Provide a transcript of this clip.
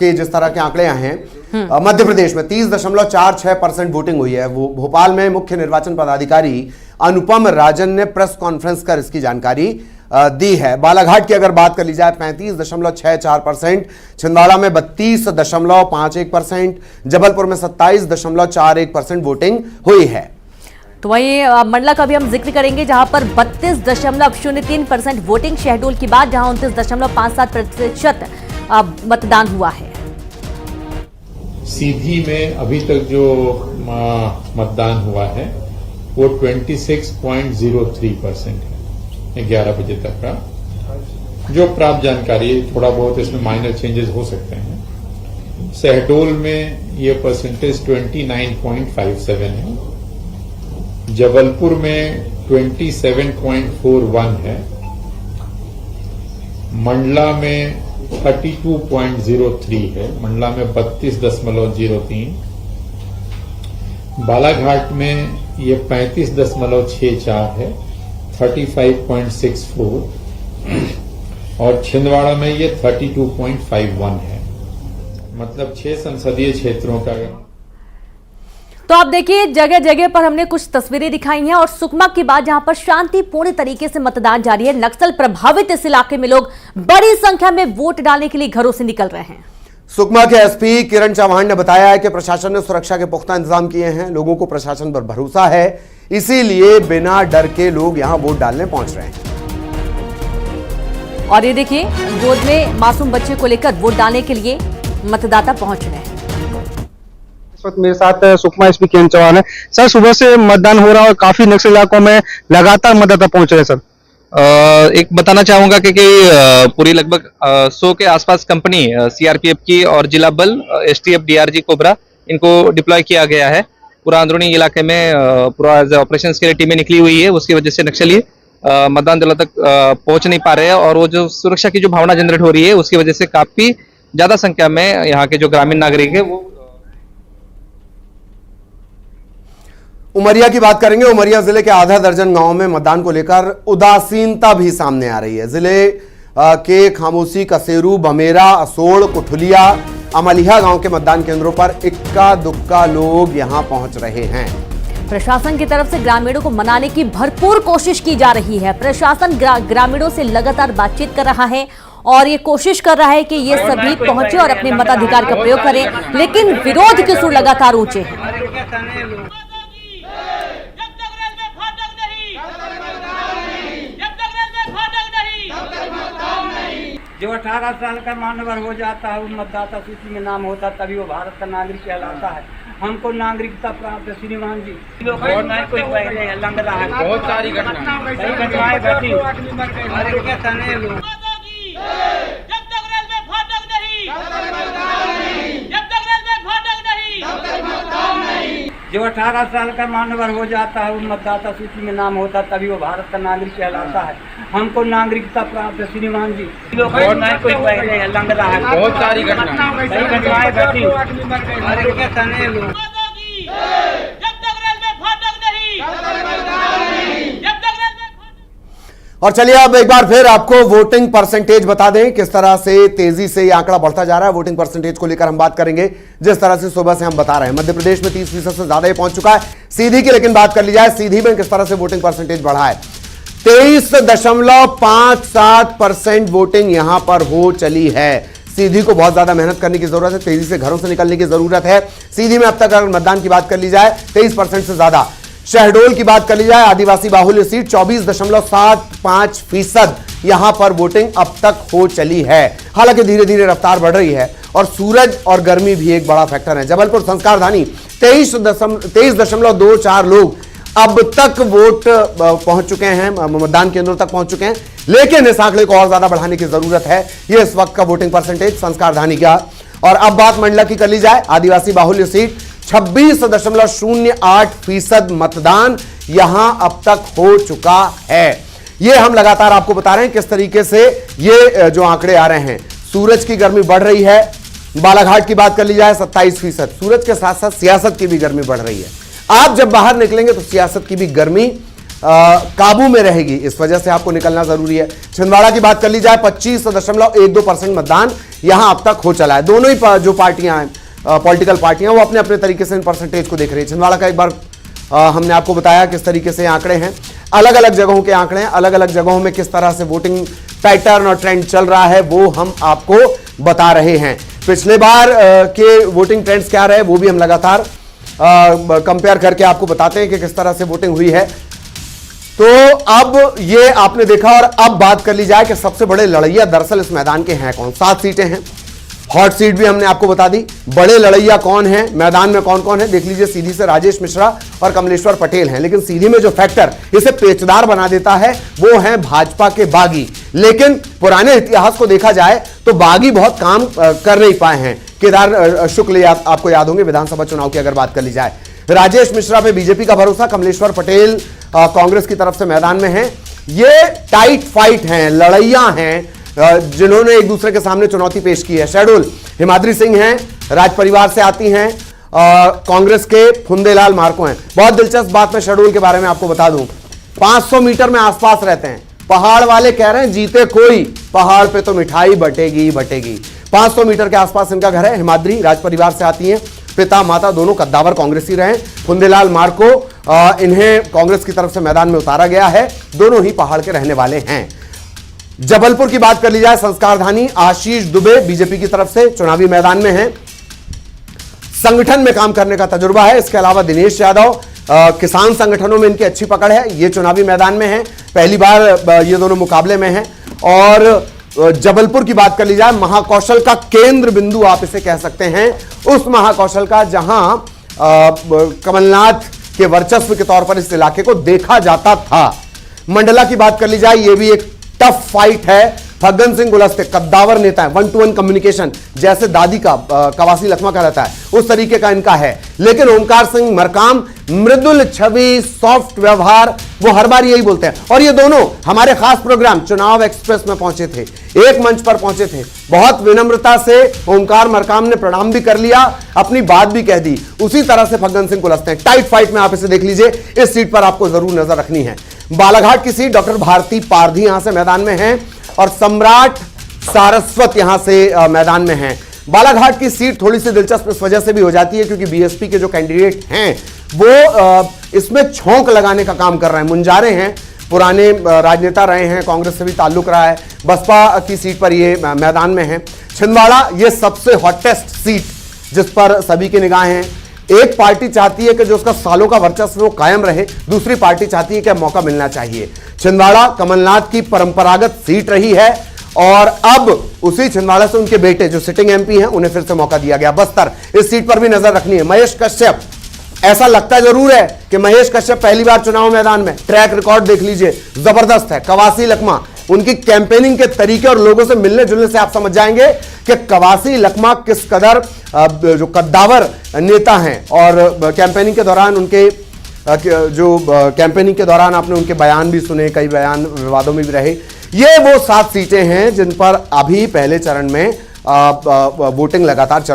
के जिस तरह के आंकड़े आए हैं, मध्य प्रदेश में 30.46% वोटिंग हुई है। वो भोपाल में मुख्य निर्वाचन पदाधिकारी अनुपम राजन ने प्रेस कॉन्फ्रेंस कर इसकी जानकारी दी है। बालाघाट की अगर बात कर ली जाए 35.64%, छिंदवाड़ा में 32.51%, जबलपुर में 27.41% वोटिंग हुई है। तो वहीं मंडला का भी हम जिक्र करेंगे, जहां पर 32.03% वोटिंग, शहडोल की बात जहां 29.57% मतदान हुआ है। सीधी में अभी तक जो मतदान हुआ है वो 26.03% है 11 बजे तक का। जो प्राप्त जानकारी, थोड़ा बहुत इसमें माइनर चेंजेस हो सकते हैं। शहडोल में ये परसेंटेज 29.57 है, जबलपुर में 27.41 है, मंडला में 32.03 है, मंडला में 32.03, बालाघाट में ये 35.64 है 35.64, और छिंदवाड़ा में ये 32.51 है। मतलब 6 संसदीय क्षेत्रों का। तो आप देखिए, जगह जगह पर हमने कुछ तस्वीरें दिखाई हैं और सुकमा की बात जहां पर शांतिपूर्ण तरीके से मतदान जारी है। नक्सल प्रभावित इस इलाके में लोग बड़ी संख्या में वोट डालने के लिए घरों से निकल रहे हैं। सुकमा के एसपी किरण चौहान ने बताया है कि प्रशासन ने सुरक्षा के पुख्ता इंतजाम किए हैं। लोगों को प्रशासन पर भरोसा है, इसीलिए बिना डर के लोग यहां वोट डालने पहुंच रहे हैं। और ये देखिए, गोद में मासूम बच्चे को लेकर वोट डालने के लिए मतदाता पहुंच रहे हैं। इस वक्त मेरे साथ सुकमा एसपी किरण चौहान है। सर, सुबह से मतदान हो रहा है और काफी नक्सल इलाकों में लगातार मतदाता पहुंच रहे हैं। सर, एक बताना चाहूंगा कि पूरी लगभग 100 के आसपास कंपनी सीआरपीएफ की और जिला बल एसटीएफ डीआरजी कोबरा इनको डिप्लॉय किया गया है। पूरा अंदरूनी इलाके में पूरा ऑपरेशंस के लिए टीमें निकली हुई है। उसकी वजह से नक्सली मतदान दलों तक पहुंच नहीं पा रहे हैं और वो जो सुरक्षा की जो भावना जनरेट हो रही है उसकी वजह से काफी ज्यादा संख्या में यहाँ के जो ग्रामीण नागरिक है वो। उमरिया की बात करेंगे। उमरिया जिले के आधा दर्जन गांवों में मतदान को लेकर उदासीनता भी सामने आ रही है। जिले के खामोशी, कसेरू, बमेरा, असोड़, कुठुलिया, अमलिया गांव के मतदान केंद्रों पर इक्का दुक्का लोग यहां पहुंच रहे हैं। प्रशासन की तरफ से ग्रामीणों को मनाने की भरपूर कोशिश की जा रही है। प्रशासन ग्रामीणों से लगातार बातचीत कर रहा है और ये कोशिश कर रहा है कि ये सभी पहुंचे और अपने मताधिकार का प्रयोग करें, लेकिन विरोध के सुर लगातार ऊंचे हैं। जो 18 साल का मानवर हो जाता है, वो मतदाता सूची में नाम होता, तभी वो भारत का नागरिक कहलाता है। हमको नागरिकता प्राप्त है श्रीमान जी। लोग कोई पहले लंग रहा है, बहुत सारी घटनाएं घटी। जो 18 साल का मानवर हो जाता है, वो मतदाता सूची में नाम होता, तभी वो भारत का नागरिक कहलाता है। हमको नागरिकता प्राप्त है श्रीमान जी। लोग कोई पहले लंग रहा है, बहुत सारी घटनाएं घटी। और चलिए अब एक बार फिर आपको वोटिंग परसेंटेज बता दें, किस तरह से तेजी से ये आंकड़ा बढ़ता जा रहा है। वोटिंग परसेंटेज को लेकर हम बात करेंगे। जिस तरह से सुबह से हम बता रहे हैं, मध्य प्रदेश में 30% से ज्यादा ये पहुंच चुका है। सीधी की लेकिन बात कर ली जाए, सीधी में किस तरह से वोटिंग परसेंटेज बढ़ा है। 23.57% वोटिंग यहां पर हो चली है। सीधी को बहुत ज्यादा मेहनत करने की जरूरत है, तेजी से घरों से निकलने की जरूरत है। सीधी में अब तक अगर मतदान की बात कर ली जाए 23% से ज्यादा। शहडोल की बात कर ली जाए, आदिवासी बाहुल्य सीट, 24.75% यहां पर वोटिंग अब तक हो चली है। हालांकि धीरे धीरे रफ्तार बढ़ रही है और सूरज और गर्मी भी एक बड़ा फैक्टर है। जबलपुर संस्कारधानी 23.24 लोग अब तक वोट पहुंच चुके हैं, मतदान केंद्रों तक पहुंच चुके हैं। लेकिन इस आंकड़े को और ज्यादा बढ़ाने की जरूरत है। यह इस वक्त का वोटिंग परसेंटेज संस्कारधानी का। और अब बात मंडला की कर ली जाए, आदिवासी बाहुल्य सीट 26.08% मतदान यहां अब तक हो चुका है। यह हम लगातार आपको बता रहे हैं किस तरीके से ये जो आंकड़े आ रहे हैं। सूरज की गर्मी बढ़ रही है। बालाघाट की बात कर ली जाए 27%। सूरज के साथ साथ सियासत की भी गर्मी बढ़ रही है। आप जब बाहर निकलेंगे तो सियासत की भी गर्मी काबू में रहेगी, इस वजह से आपको निकलना जरूरी है। छिंदवाड़ा की बात कर ली जाए, 25.12% मतदान यहां अब तक हो चला है। दोनों ही जो पार्टियां हैं, पॉलिटिकल पार्टियां, वो अपने अपने तरीके से इन परसेंटेज को देख रही है। छिंदवाड़ा का एक बार हमने आपको बताया किस तरीके से आंकड़े हैं, अलग अलग जगहों के आंकड़े हैं, अलग अलग जगहों में किस तरह से वोटिंग पैटर्न और ट्रेंड चल रहा है वो हम आपको बता रहे हैं। पिछले बार के वोटिंग ट्रेंड्स क्या रहे वो भी हम लगातार कंपेयर करके आपको बताते हैं कि किस तरह से वोटिंग हुई है। तो अब ये आपने देखा, और अब बात कर ली जाए कि सबसे बड़े लड़ैया दरअसल इस मैदान के हैं कौन। 7 सीटें हैं, हॉट सीट भी हमने आपको बता दी। बड़े लड़ैया कौन है मैदान में, कौन कौन है देख लीजिए। सीधी से राजेश मिश्रा और कमलेश्वर पटेल हैं, लेकिन सीधी में जो फैक्टर इसे पेचदार बना देता है वो है भाजपा के बागी। लेकिन पुराने इतिहास को देखा जाए तो बागी बहुत काम कर नहीं पाए हैं। केदार शुक्ल आपको याद होंगे विधानसभा चुनाव की अगर बात कर ली जाए। राजेश मिश्रा पे बीजेपी का भरोसा, कमलेश्वर पटेल कांग्रेस की तरफ से मैदान में हैं। ये टाइट फाइट हैं, लड़ैया हैं जिन्होंने एक दूसरे के सामने चुनौती पेश की है। शहडोल हिमाद्री सिंह हैं, राज परिवार से आती हैं, कांग्रेस के फुंदेलाल मार्को हैं। बहुत दिलचस्प बात मैं शहडोल के बारे में आपको बता दूं, 500 मीटर में आसपास रहते हैं। पहाड़ वाले कह रहे हैं जीते कोई, पहाड़ पे तो मिठाई बटेगी बटेगी। 500 मीटर के आसपास इनका घर है। हिमाद्री राज परिवार से आती हैं, पिता माता दोनों कद्दावर कांग्रेसी रहे। फुंदेलाल मार्को, इन्हें कांग्रेस की तरफ से मैदान में उतारा गया है। दोनों ही पहाड़ के रहने वाले हैं। जबलपुर की बात कर ली जाए, संस्कारधानी आशीष दुबे बीजेपी की तरफ से चुनावी मैदान में हैं। संगठन में काम करने का तजुर्बा है। इसके अलावा दिनेश यादव, किसान संगठनों में इनकी अच्छी पकड़ है, ये चुनावी मैदान में हैं। पहली बार ये दोनों मुकाबले में हैं। और जबलपुर की बात कर ली जाए, महाकौशल का केंद्र बिंदु आप इसे कह सकते हैं, उस महाकौशल का जहां कमलनाथ के वर्चस्व के तौर पर इस इलाके को देखा जाता था। मंडला की बात कर ली जाए, यह भी एक टफ फाइट है। फग्गन सिंह गुलस्ते कद्दावर नेता है, 1-to-1 कम्युनिकेशन जैसे दादी का कवासी लखमा का रहता है उस तरीके का इनका है। लेकिन ओमकार सिंह मरकाम मृदुल छवि, सॉफ्ट व्यवहार, वो हर बार यही बोलते हैं। और ये दोनों हमारे खास प्रोग्राम चुनाव एक्सप्रेस में पहुंचे थे, एक मंच पर पहुंचे थे। बहुत विनम्रता से ओमकार मरकाम ने प्रणाम भी कर लिया, अपनी बात भी कह दी। उसी तरह से फग्गन सिंह गुलस्ते टाइट फाइट में आप इसे देख लीजिए। इस सीट पर आपको जरूर नजर रखनी है। बालाघाट की सीट डॉक्टर भारती पारधी यहां से मैदान में हैं और सम्राट सारस्वत यहां से मैदान में हैं। बालाघाट की सीट थोड़ी सी दिलचस्प इस वजह से भी हो जाती है क्योंकि बीएसपी के जो कैंडिडेट हैं वो इसमें छौंक लगाने का काम कर रहे हैं, मुंजारे हैं, पुराने राजनेता रहे हैं, कांग्रेस से भी ताल्लुक रहा है। बसपा की सीट पर ये मैदान में है। छिंदवाड़ा ये सबसे हॉटेस्ट सीट जिस पर सभी की निगाहें हैं। एक पार्टी चाहती है कि जो उसका सालों का वर्चस्व वो कायम रहे, दूसरी पार्टी चाहती है कि मौका मिलना चाहिए। छिंदवाड़ा कमलनाथ की परंपरागत सीट रही है और अब उसी छिंदवाड़ा से उनके बेटे जो सिटिंग एमपी हैं उन्हें फिर से मौका दिया गया। बस्तर, इस सीट पर भी नजर रखनी है। महेश कश्यप, ऐसा लगता जरूर है कि महेश कश्यप पहली बार चुनाव मैदान में, ट्रैक रिकॉर्ड देख लीजिए जबरदस्त है। कवासी लखमा, उनकी कैंपेनिंग के तरीके और लोगों से मिलने जुलने से आप समझ जाएंगे कि कवासी लखमा किस कदर जो कद्दावर नेता हैं। और कैंपेनिंग के दौरान उनके जो कैंपेनिंग के दौरान आपने उनके बयान भी सुने, कई बयान विवादों में भी रहे। ये वो 7 सीटें हैं जिन पर अभी पहले चरण में वोटिंग लगातार चल